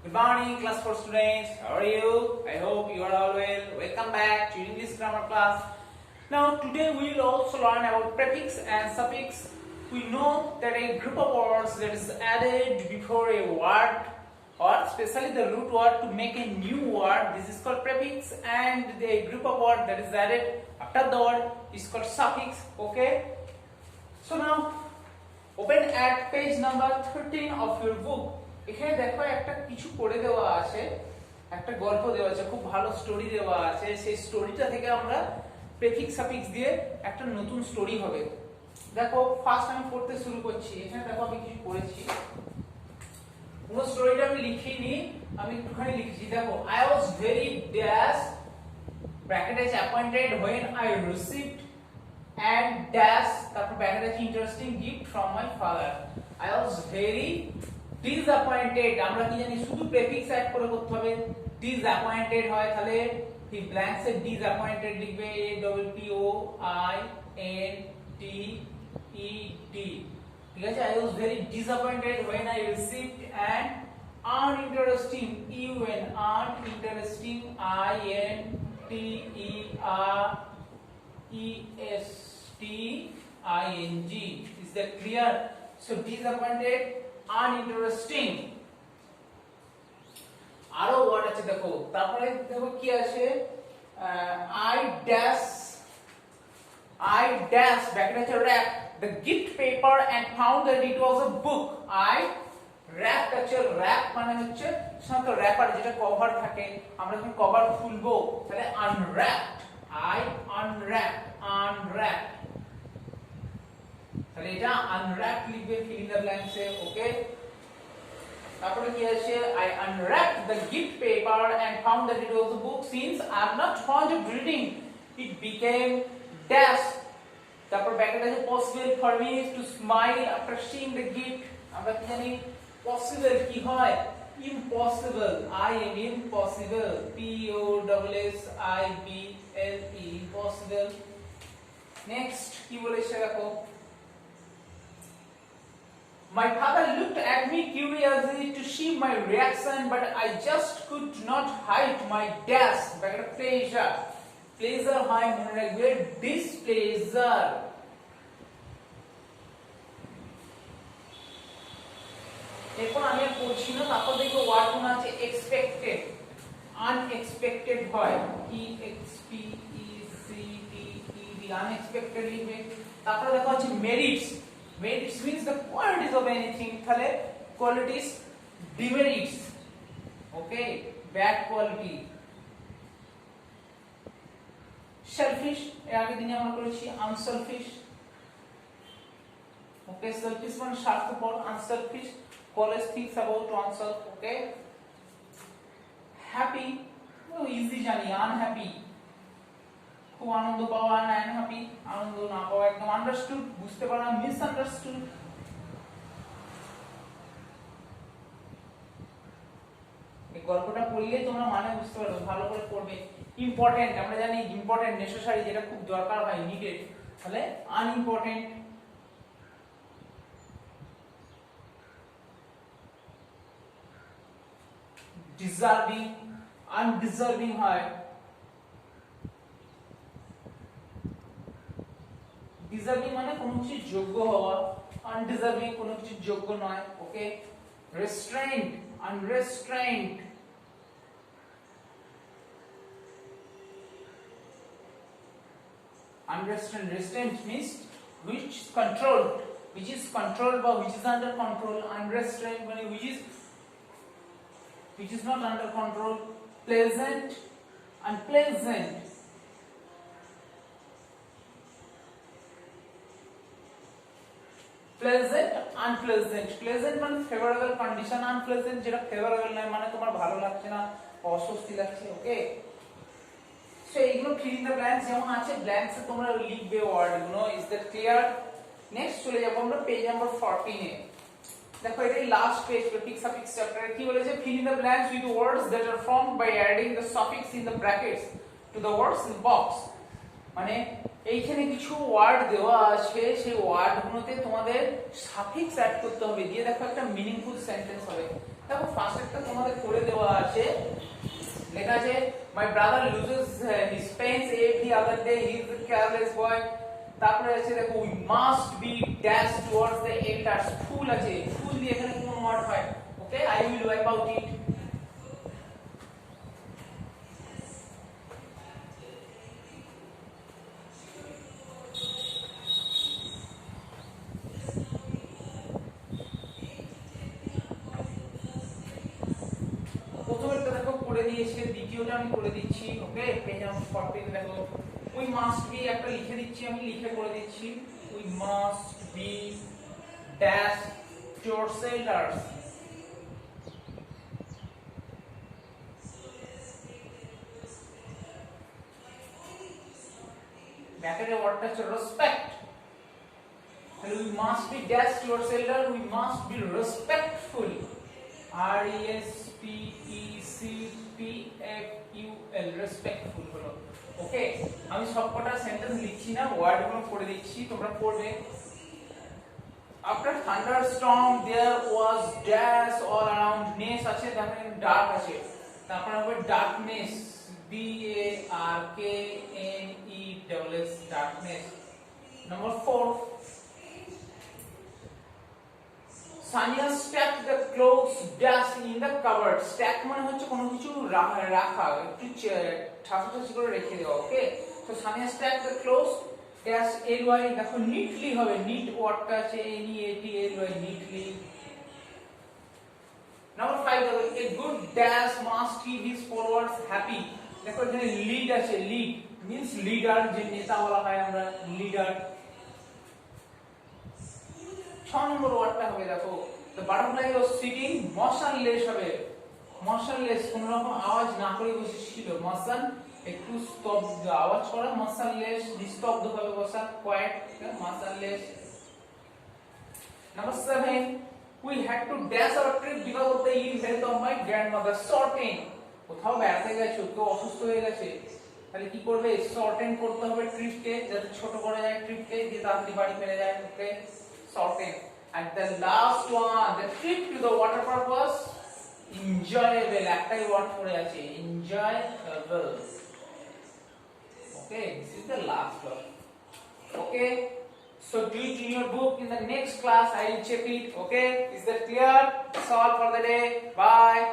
Good morning, class 4 students. How are you? I hope you are all well. Welcome back to English grammar class. Now, today we will also learn about prefix and suffix. We know that a group of words that is added before a word, or especially the root word to make a new word, this is called prefix, and the group of words that is added after the word is called suffix. Okay? So now, open at page number 13 of your book. এখানে দেখো একটা কিছু করে দেওয়া আছে, একটা গল্প দেওয়া আছে, খুব ভালো স্টোরি দেওয়া আছে। সেই স্টোরিটা থেকে আমরা প্রেফিক্স সাফিক্স দিয়ে একটা নতুন স্টোরি হবে। দেখো ফার্স্ট আমি পড়তে শুরু করছি। এখানে দেখো আমি কিছু করেছি, পুরো স্টোরিটা আমি লিখিনি, আমি একটুখানি লিখেছি। দেখো I was very dash bracket is appointed when I received and dash তারপর bracket is interesting gift from my father. I was very disappointed, আমরা কি জানি শুধু প্রেফিক্স অ্যাড করে করতে হবে। disappointed হয় তাহলে কি ব্ল্যাঙ্কস এ disappointed লিখবে, a double p o i n t e d, ঠিক আছে। I was very disappointed when I received an uninteresting, uninteresting i n t e r e s t i n g. Is that clear? So disappointed, uninteresting. আরো word আছে দেখো, তারপরে দেখো কি আছে, I dash bracket আছে wrap the gift paper and found that it was a book. I wrap আছে, wrap মানে হচ্ছে সাধারণত র‍্যাপার যেটা কভার থাকে, আমরা যখন কভার খুলবো তাহলে unwrapped, I unwrapped তাহলে এটা unwrapped লিখবে fill in the blanks এ। ওকে, তারপরে কি আছে, I unwrapped the gift paper and found that it was a book. Since I am not fond of reading, it became dash, তারপর bracket আছে possible for me to smile after seeing the gift. আমরা কি জানি possible কি হয়, impossible, I am impossible, p o s s i b l e, impossible. Next কি বলেছে দেখো, my father looked at me curiously to see my reaction, but I just could not hide my dash bracket pleasure. Pleasure হয় মনে রাখবে displeasure. এরপর আমি আর পড়ছি না, তারপর দেখো ওয়ার্ড কোন আছে expected, unexpected হয় e x p e c t e d, unexpected লিখবে। তারপর দেখো আছে merits, merits means the qualities of anything, তাহলে qualities demerits, okay, bad quality। selfish এর আগে দিনে আমরা করেছি unselfish, okay, selfish মানে স্বার্থপর, unselfish always thinks about oneself, okay। happy easy জানি, unhappy খুব আনন্দ পাওয়া, unhappy আনন্দ না পাওয়া একদম। understood বুঝতে পারা, misunderstood এই গল্পটা পড়লে তোমরা মানে বুঝতে পারবে, ভালো করে পড়বে। ইম্পর্টেন্ট আমরা জানি ইম্পর্টেন্ট নেসেসারি, যেটা খুব দরকার হয়, নিডেড, তাহলে আনইম্পর্টেন্ট। ডিজার্ভিং, আনডিজার্ভিং হয়, ডিজার্ভিং মানে কোনো কিছু যোগ্য হওয়া, আনডিজার্ভিং কোনো কিছু যোগ্য নয়, ওকে। রেস্ট্রেইনড, আনরেস্ট্রেইনড, unrestrained, restrained means which controlled, which is controlled বা which is under control, unrestrained মানে which is not under control। pleasant, unpleasant, pleasant, unpleasant, pleasant মানে favorable condition, unpleasant যেটা favorable নয় মানে তোমার ভালো লাগছে না, অস্বস্তি লাগছে, ওকে। সো এইগুলো fill in the blanks যেমন আছে, blanks এ তোমরা লিখবে ওয়ার্ড গুলো। Is that clear? নেক্সট চলে যাব আমরা পেজ নাম্বার 14 এ। দেখো এটাই লাস্ট পেজ প্রেফিক্স সাফিক্স চ্যাপ্টারে। কি বলেছে, fill in the blanks with words that are formed by adding the suffix in the brackets to the words in the box। মানে এইখানে কিছু ওয়ার্ড দেওয়া আছে, সেই ওয়ার্ডগুলোতে তোমাদের সাফিক্স অ্যাড করতে হবে, দিয়ে দেখো একটা মিনিংফুল সেন্টেন্স হবে। দেখো ফার্স্ট একটা তোমাদের তোমাদের করে দেওয়া আছে, লেখা আছে my brother loses his pens every other day, he is a careless boy। তারপরে আছে দেখো we must be dash towards the elders, ফুল আছে, ফুল দিয়ে এখানে কোন ওয়ার্ড হয়? ওকে, I will wipe out it। প্রথমেরটা দেখো করে দিয়েছে, দ্বিতীয়টা আমি করে দিচ্ছি। ওকে, পেজ নাম্বার 40 দেখো we must be একটা লিখে দিচ্ছি, আমি লিখে করে দিচ্ছি we must be dash yourselves। ব্যাকেটে ওয়ার্ডটা হচ্ছে রেসপেক্ট, তাহলে we must be dash yourselves, we must be respectful, RESPECTFUL, respectful হলো। ওকে, আমি সবকটা সেন্টেন্স লিখছি না, ওয়ার্ডগুলো পড়ে দিচ্ছি, তোমরা পড়বে। After thunderstorm there was dash all around, ness আছে, তারপরে ডার্ক আছে, তারপরে হবে darkness, DARKNESS, darkness। Number 4, Sanya stacked the clothes dash in the cupboard, stack মানে হচ্ছে কোনো কিছু রাখা, একটু ঠাসাঠাসি করে রেখে দেওয়া। ওকে, তো Sanya stacked the clothes dash ly, দেখো neatly হবে, neat ওয়ার্ডটা আছে NEATLY, neatly। Number 5, দেখো a good dash must keep his followers happy, দেখো এখানে লিড আছে, লিড মিন্স লিডার, যে নেতা বলা হয় আমরা, লিডার। 6 নম্বর ওয়ার্ডটা হবে দেখো the butterfly was sitting motionless হবে, motionless কোন রকম আওয়াজ না করে বসেছিল, motion একটু স্তব্ধ, আওয়াজ করা, motionless নিস্তব্ধ ভাবে বসা, quiet, motionless। Number 7, we had to dash our trip because of the ill health of my grandmother, shorten, কোথাও বেড়াতে গেছো, কেউ অসুস্থ হয়ে গেছে, তাহলে কি করবে? শর্টেন করতে হবে ট্রিপকে, যাতে ছোট করা যায় ট্রিপকে, যে তাড়াতাড়ি বাড়ি ফিরে যায়। ওকে, shorten। And the last one, the trip to the water park was enjoyable, একটাই ওয়ার্ড পড়ে আছে, enjoyable। Okay, this is the last one। Okay, so do it in your book, in the next class I will check it। Okay, is that clear? That's all for the day, bye।